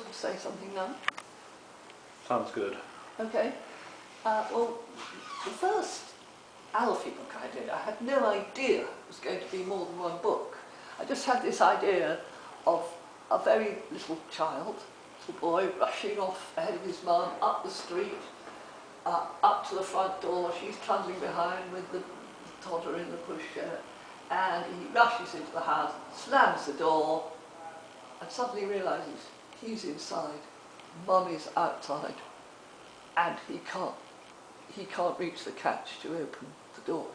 to say something now? Sounds good. Okay. Well, the first Alfie book I did, I had no idea it was going to be more than one book. I just had this idea of a very little child, little boy, rushing off ahead of his mum up the street, up to the front door. She's trundling behind with the toddler in the pushchair, and he rushes into the house, slams the door, and suddenly realises he's inside, mum is outside, and he can't reach the catch to open the door.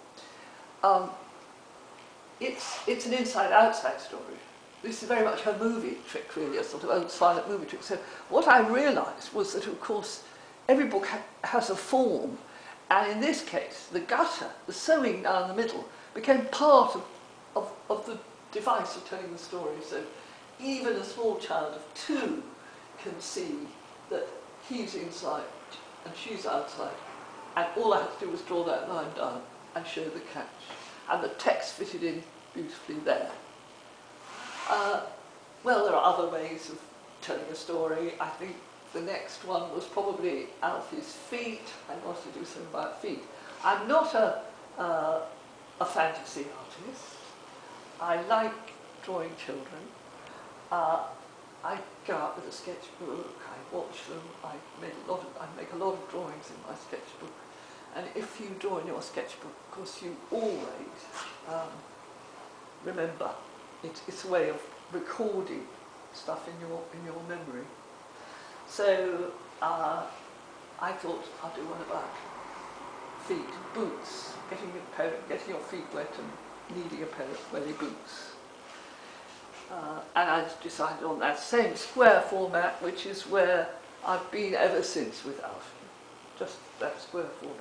It's an inside-outside story. This is very much a movie trick, really, a sort of old silent movie trick. So what I realised was that, of course, every book has a form, and in this case, the gutter, the sewing down the middle, became part of the device of telling the story. So even a small child of 2 can see that he's inside and she's outside, and all I had to do was draw that line down and show the catch, and the text fitted in beautifully there. Well, there are other ways of telling a story. I think the next one was probably Alfie's feet. I wanted to do something about feet. I'm not a fantasy artist. I like drawing children. I go out with a sketchbook, I watch them, I make a lot of drawings in my sketchbook. And if you draw in your sketchbook, of course, you always remember. It's a way of recording stuff in your memory. So I thought I'll do one about feet, boots, getting your feet wet and needing a pair of smelly boots. And I decided on that same square format, which is where I've been ever since with Alfie, just that square format.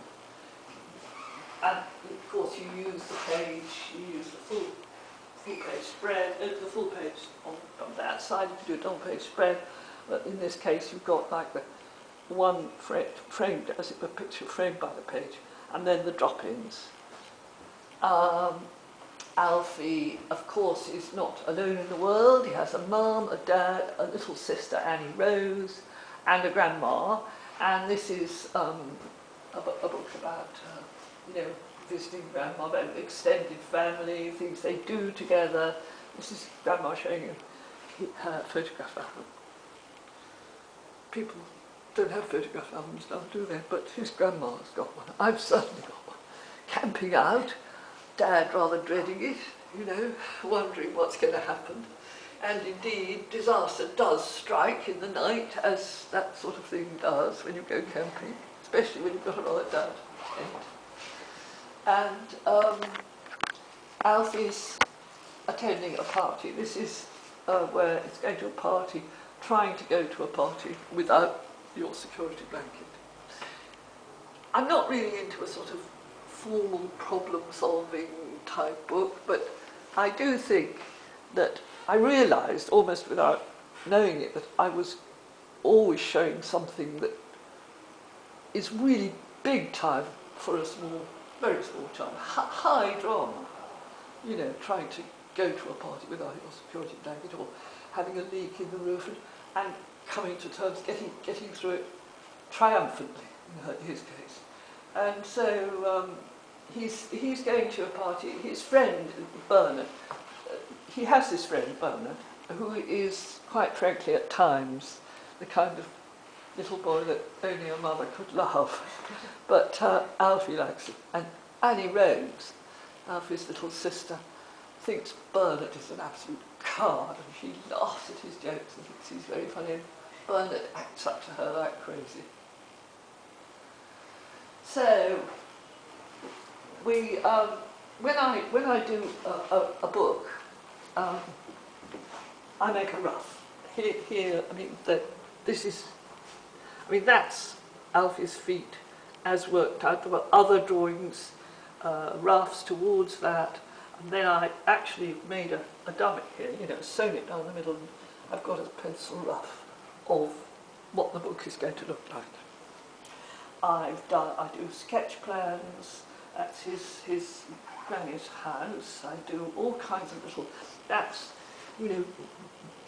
And of course you use the page, you use the full page spread, the full page on that side, you can do a double page spread, but in this case you've got like the one framed, as it were, picture framed by the page, and then the drop-ins. Alfie, of course, is not alone in the world. He has a mum, a dad, a little sister, Annie Rose, and a grandma. And this is a book about, visiting grandma, about extended family, things they do together. This is grandma showing you her photograph album. People don't have photograph albums now, do they? But his grandma's got one. I've certainly got one. Camping out. Dad rather dreading it, wondering what's going to happen. And indeed, disaster does strike in the night, as that sort of thing does when you go camping, especially when you've got a rather damp tent. And Alfie's attending a party. This is where it's going to a party, trying to go to a party without your security blanket. I'm not really into a sort of formal problem-solving type book, but I do think that I realised, almost without knowing it, that I was always showing something that is really big time for a very small child. High drama, trying to go to a party without your security blanket, or having a leak in the roof, and coming to terms, getting through it triumphantly, in his case. And so he's going to a party. His friend, Bernard, he has this friend, Bernard, who is, quite frankly, at times, the kind of little boy that only a mother could love. But Alfie likes it. And Annie Rose, Alfie's little sister, thinks Bernard is an absolute card, and she laughs at his jokes and thinks he's very funny. And Bernard acts up to her like crazy. So, when I do a book, I make a rough. Here, that's Alfie's feet as worked out. There were other drawings, roughs towards that, and then I actually made a dummy here, sewn it down the middle, and I've got a pencil rough of what the book is going to look like. I do sketch plans. That's his granny's house. I do all kinds of little. That's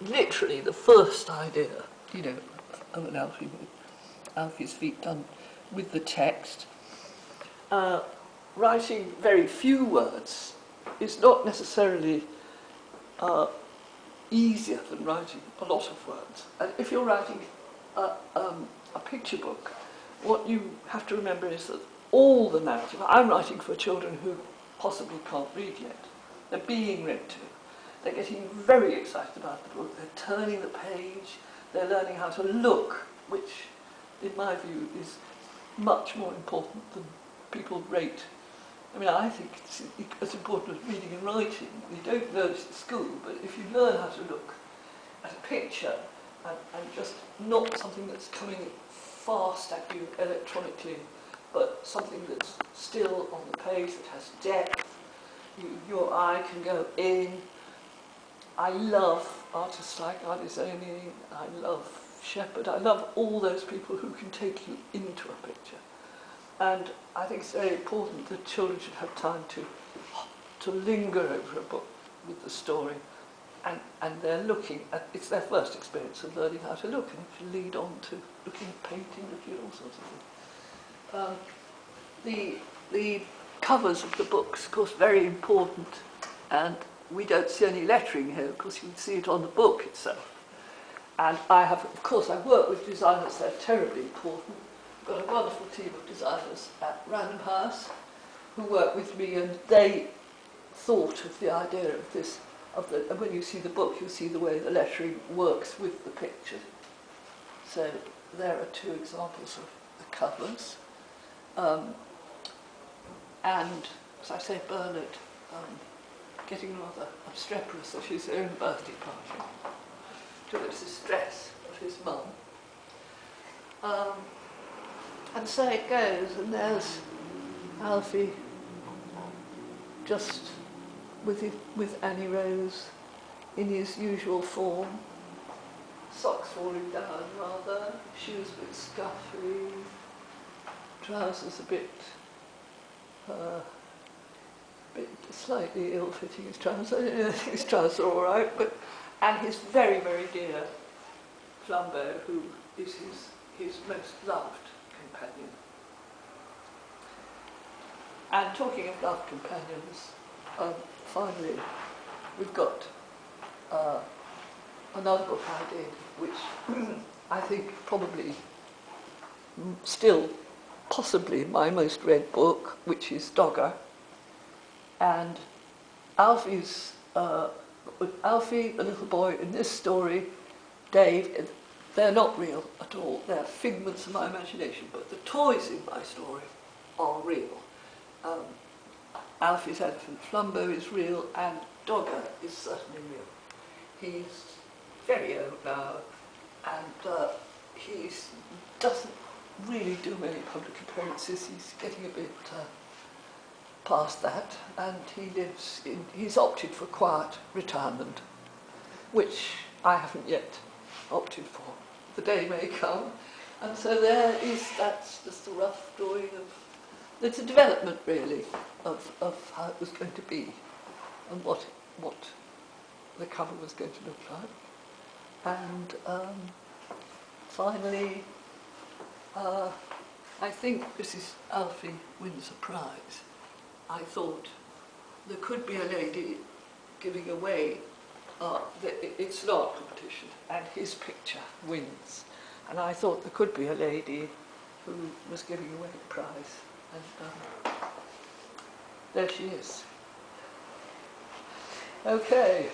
literally the first idea you know, of an Alfie with Alfie's feet done with the text. Writing very few words is not necessarily easier than writing a lot of words. And if you're writing a picture book, what you have to remember is that all the narrative, I'm writing for children who possibly can't read yet. They're being read to. They're getting very excited about the book. They're turning the page. They're learning how to look, which, in my view, is much more important than people rate. I mean, I think it's as important as reading and writing. You don't learn it at school, but if you learn how to look at a picture and just not something that's coming fast at you electronically, but something that's still on the page, that has depth, your eye can go in. I love artists like Ardisoni, I love Shepard, I love all those people who can take you into a picture. And I think it's very important that children should have time to linger over a book with the story, and they're looking at, it's their first experience of learning how to look, and it should lead on to looking at painting, looking at all sorts of things. The covers of the books, of course, very important, and we don't see any lettering here, of course you can see it on the book itself. And I have, of course, I work with designers, they're terribly important. I've got a wonderful team of designers at Random House who work with me, and they thought of the idea of this, and when you see the book, you see the way the lettering works with the picture. So there are two examples of the covers. And, as I say, Bernard getting rather obstreperous at his own birthday party, to the distress of his mum. And so it goes, and there's Alfie just with Annie Rose in his usual form, socks falling down rather, shoes a bit scuffy, trousers a bit slightly ill-fitting, his trousers. I think his trousers are all right, and his very, very dear Flambeau, who is his most loved companion. And talking of loved companions, finally, we've got another book I did, which I think probably still possibly my most read book, which is Dogger. And Alfie, the little boy in this story, Dave, they're not real at all. They're figments of my imagination, but the toys in my story are real. Alfie's elephant Flambeau is real, and Dogger is certainly real. He's very old now, and he doesn't really do many public appearances. He's getting a bit past that, and he's opted for quiet retirement, which I haven't yet opted for. The day may come, and so that's just a rough drawing of, it's a development really of how it was going to be and what the cover was going to look like. And finally, I think this is Alfie wins a prize. I thought there could be a lady giving away, it's not competition, and his picture wins. And I thought there could be a lady who was giving away a prize, and there she is. Okay.